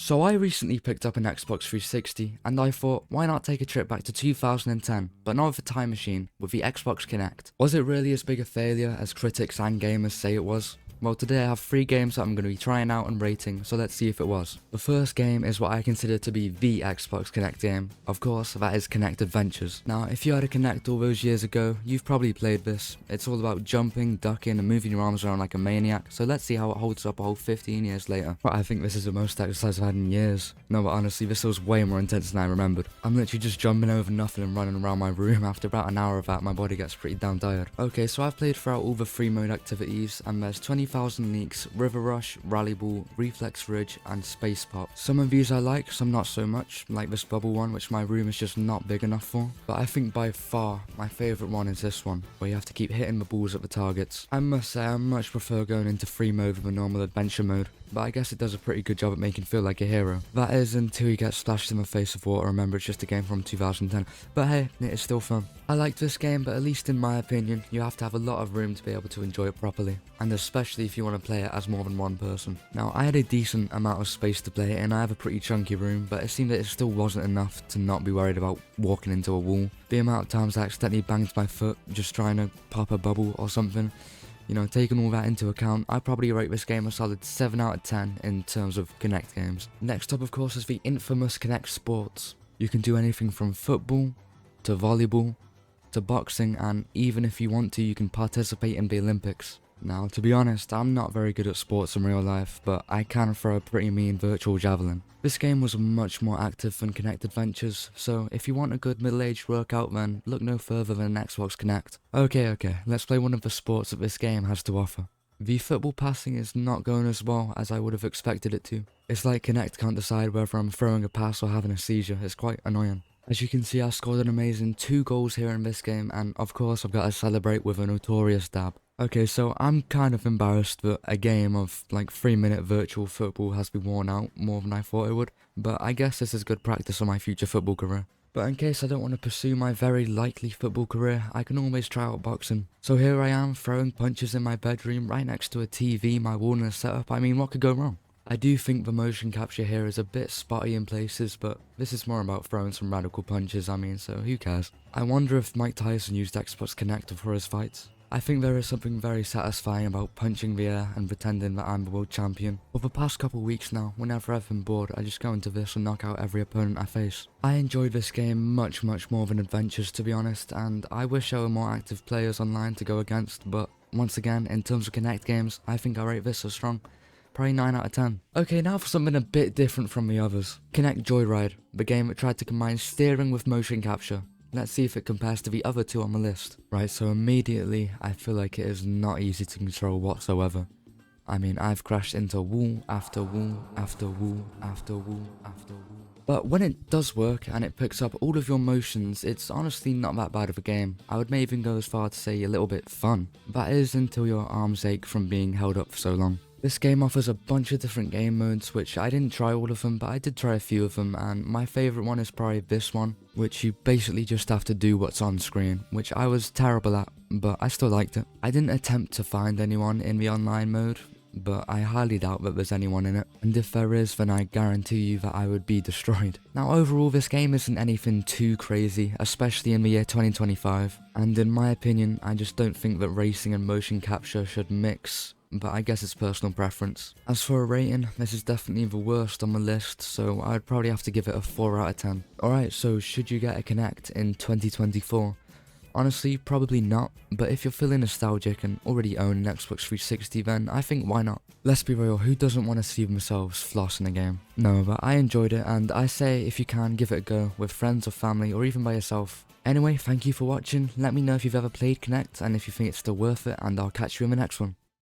So I recently picked up an Xbox 360 and I thought, why not take a trip back to 2010, but not with a time machine, with the Xbox Kinect. Was it really as big a failure as critics and gamers say it was? Well, today I have 3 games that I'm going to be trying out and rating, so let's see if it was. The first game is what I consider to be the Xbox Kinect game. Of course, that is Kinect Adventures. Now, if you had a Kinect all those years ago, you've probably played this. It's all about jumping, ducking, and moving your arms around like a maniac, so let's see how it holds up a whole 15 years later. But I think this is the most exercise I've had in years. No, but honestly, this was way more intense than I remembered. I'm literally just jumping over nothing and running around my room. After about an hour of that, my body gets pretty damn tired. Okay, so I've played throughout all the 3 mode activities, and there's 20,000 leaks, River Rush, Rally Ball, Reflex Ridge, and Space Pop. Some of these I like, some not so much, like this bubble one, which my room is just not big enough for. But I think by far, my favourite one is this one, where you have to keep hitting the balls at the targets. I must say, I much prefer going into free mode with a normal adventure mode, but I guess it does a pretty good job at making you feel like a hero. That is until you get splashed in the face of water. Remember, it's just a game from 2010, but hey, it is still fun. I like this game, but at least in my opinion, you have to have a lot of room to be able to enjoy it properly, and especially if you want to play it as more than one person. Now, I had a decent amount of space to play it in. I have a pretty chunky room, but it seemed that it still wasn't enough to not be worried about walking into a wall. The amount of times I accidentally banged my foot just trying to pop a bubble or something. You know, taking all that into account, I'd probably rate this game a solid 7 out of 10 in terms of Kinect games. Next up, of course, is the infamous Kinect Sports. You can do anything from football, to volleyball, to boxing, and even if you want to, you can participate in the Olympics. Now, to be honest, I'm not very good at sports in real life, but I can throw a pretty mean virtual javelin. This game was much more active than Kinect Adventures, so if you want a good middle-aged workout, then look no further than an Xbox Kinect. Okay, let's play one of the sports that this game has to offer. The football passing is not going as well as I would have expected it to. It's like Kinect can't decide whether I'm throwing a pass or having a seizure. It's quite annoying. As you can see, I scored an amazing 2 goals here in this game, and of course I've got to celebrate with a notorious dab. Okay, so I'm kind of embarrassed that a game of like 3-minute virtual football has been worn out more than I thought it would, but I guess this is good practice for my future football career. But in case I don't want to pursue my very likely football career, I can always try out boxing. So here I am, throwing punches in my bedroom right next to a TV, my wall and a setup. I mean, what could go wrong? I do think the motion capture here is a bit spotty in places, but this is more about throwing some radical punches, I mean, so who cares? I wonder if Mike Tyson used Xbox Kinect for his fights. I think there is something very satisfying about punching the air and pretending that I'm the world champion. For the past couple weeks now, whenever I've been bored, I just go into this and knock out every opponent I face. I enjoyed this game much more than Adventures, to be honest, and I wish there were more active players online to go against, but once again, in terms of Kinect games, I think I rate this so strong. Probably 9 out of 10. Okay, now for something a bit different from the others. Kinect Joy Ride, the game that tried to combine steering with motion capture. Let's see if it compares to the other 2 on the list. Right, so immediately, I feel like it is not easy to control whatsoever. I mean, I've crashed into wall after wall after wall after wall after wall. But when it does work and it picks up all of your motions, it's honestly not that bad of a game. I would maybe even go as far to say a little bit fun. That is until your arms ache from being held up for so long. This game offers a bunch of different game modes, which I didn't try all of them, but I did try a few of them, and my favourite one is probably this one, which you basically just have to do what's on screen, which I was terrible at, but I still liked it. I didn't attempt to find anyone in the online mode, but I highly doubt that there's anyone in it, and if there is, then I guarantee you that I would be destroyed. Now overall, this game isn't anything too crazy, especially in the year 2025, and in my opinion, I just don't think that racing and motion capture should mix, but I guess it's personal preference. As for a rating, this is definitely the worst on the list, so I'd probably have to give it a 4 out of 10. Alright, so should you get a Kinect in 2024? Honestly, probably not, but if you're feeling nostalgic and already own an Xbox 360, then I think why not? Let's be real, who doesn't want to see themselves floss in a game? No, but I enjoyed it, and I say if you can, give it a go, with friends or family, or even by yourself. Anyway, thank you for watching. Let me know if you've ever played Kinect, and if you think it's still worth it, and I'll catch you in the next one.